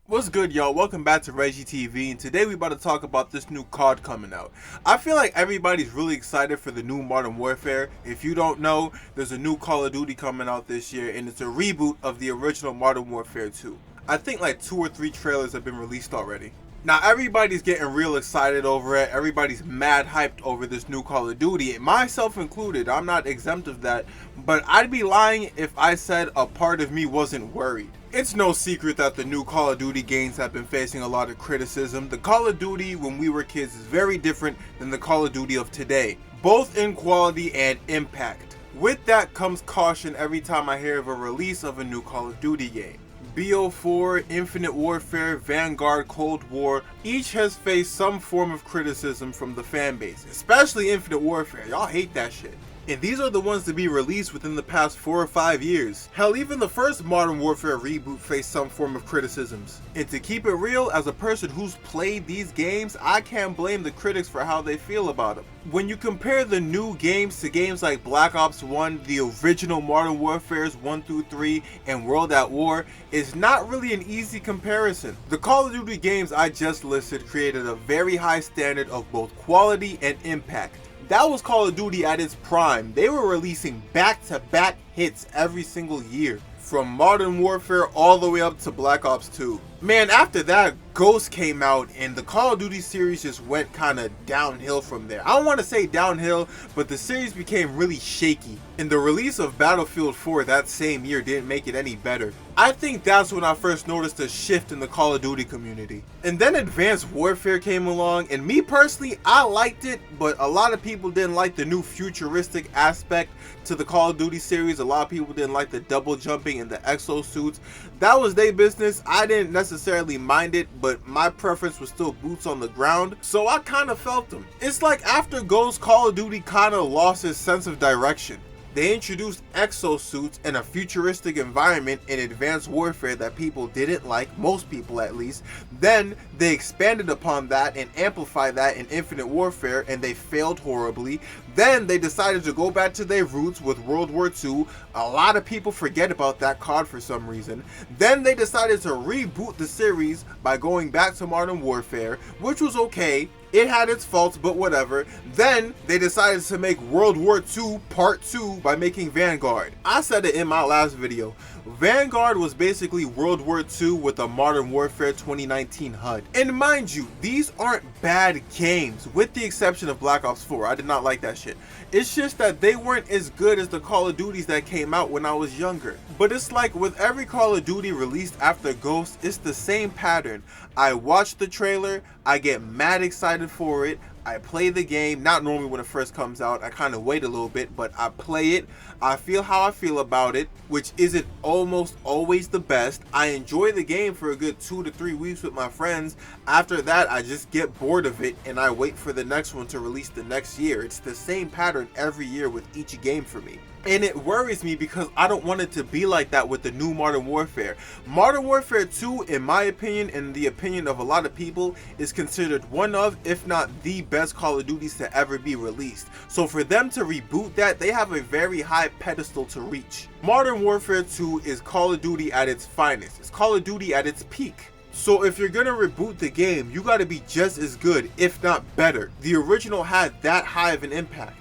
What's good, y'all? Welcome back to Reggie TV, and today we about to talk about this new COD coming out. I feel like everybody's really excited for the new Modern Warfare. If you don't know, there's a new Call of Duty coming out this year, and it's a reboot of the original Modern Warfare 2. I think like 2 or 3 trailers have been released already. Now everybody's getting real excited over it. Everybody's mad hyped over this new Call of Duty, myself included. I'm not exempt of that, but I'd be lying if I said a part of me wasn't worried. It's no secret that the new Call of Duty games have been facing a lot of criticism. The Call of Duty when we were kids is very different than the Call of Duty of today, both in quality and impact. With that comes caution every time I hear of a release of a new Call of Duty game. BO4, Infinite Warfare, Vanguard, Cold War, each has faced some form of criticism from the fan base, especially Infinite Warfare. Y'all hate that shit. And these are the ones to be released within the past 4 or 5 years. Hell, even the first Modern Warfare reboot faced some form of criticisms. And to keep it real, as a person who's played these games, I can't blame the critics for how they feel about them. When you compare the new games to games like Black Ops 1, the original Modern Warfares 1 through 3, and World at War, it's not really an easy comparison. The Call of Duty games I just listed created a very high standard of both quality and impact. That was Call of Duty at its prime. They were releasing back-to-back hits every single year, from Modern Warfare all the way up to Black Ops 2. Man, after that, Ghost came out and the Call of Duty series just went kind of downhill from there. I don't want to say downhill, but the series became really shaky. And the release of Battlefield 4 that same year didn't make it any better. I think that's when I first noticed a shift in the Call of Duty community. And then Advanced Warfare came along, and me personally, I liked it, but a lot of people didn't like the new futuristic aspect to the Call of Duty series. A lot of people didn't like the double jumping and the exosuits. That was their business. I didn't necessarily mind it, but my preference was still boots on the ground, so I kind of felt them. It's like after Ghost, Call of Duty kind of lost its sense of direction. They introduced exosuits and a futuristic environment in Advanced Warfare that people didn't like, most people at least. Then they expanded upon that and amplified that in Infinite Warfare, and they failed horribly. Then they decided to go back to their roots with World War II. A lot of people forget about that COD for some reason. Then they decided to reboot the series by going back to Modern Warfare, which was okay. It had its faults, but whatever. Then they decided to make World War II Part 2 by making Vanguard. I said it in my last video. Vanguard was basically World War II with a Modern Warfare 2019 HUD. And mind you, these aren't bad games, with the exception of Black Ops 4. I did not like that shit. It's just that they weren't as good as the Call of Duties that came out when I was younger. But it's like with every Call of Duty released after Ghost, it's the same pattern. I watch the trailer, I get mad excited for it, I play the game, not normally when it first comes out, I kind of wait a little bit, but I play it, I feel how I feel about it, which isn't almost always the best. I enjoy the game for a good 2 to 3 weeks with my friends. After that, I just get bored of it and I wait for the next one to release the next year. It's the same pattern every year with each game for me. And it worries me because I don't want it to be like that with the new Modern Warfare. Modern Warfare 2, in my opinion, and the opinion of a lot of people, is considered one of, if not the best Call of Duties to ever be released. So for them to reboot that, they have a very high pedestal to reach. Modern Warfare 2 is Call of Duty at its finest. It's Call of Duty at its peak. So if you're gonna reboot the game, you gotta be just as good, if not better. The original had that high of an impact.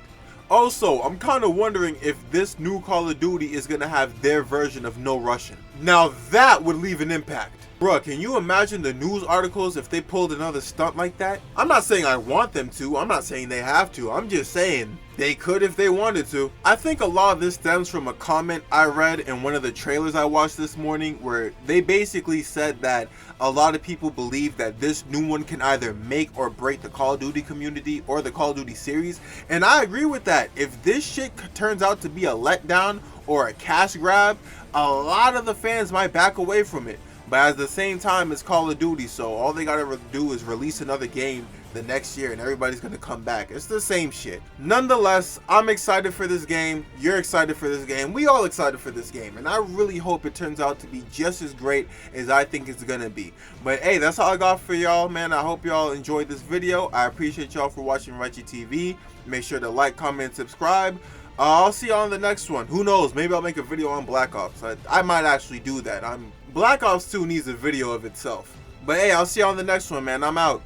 Also, I'm kind of wondering if this new Call of Duty is going to have their version of no Russian. Now that would leave an impact. Bruh, can you imagine the news articles if they pulled another stunt like that? I'm not saying I want them to, I'm not saying they have to, I'm just saying they could if they wanted to. I think a lot of this stems from a comment I read in one of the trailers I watched this morning, where they basically said that a lot of people believe that this new one can either make or break the Call of Duty community or the Call of Duty series, and I agree with that. If this shit turns out to be a letdown or a cash grab, a lot of the fans might back away from it. But at the same time, it's Call of Duty, so all they gotta do is release another game the next year and everybody's gonna come back. It's the same shit. Nonetheless, I'm excited for this game. You're excited for this game. We all excited for this game. And I really hope it turns out to be just as great as I think it's gonna be. But hey, that's all I got for y'all, man. I hope y'all enjoyed this video. I appreciate y'all for watching Reggie TV. Make sure to like, comment, and subscribe. I'll see y'all on the next one. Who knows? Maybe I'll make a video on Black Ops. I might actually do that. I'm Black Ops 2 needs a video of itself. But hey, I'll see you on the next one, man. I'm out.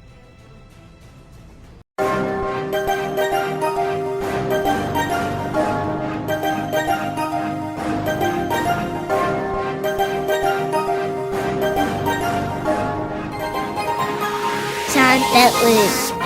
Sound that was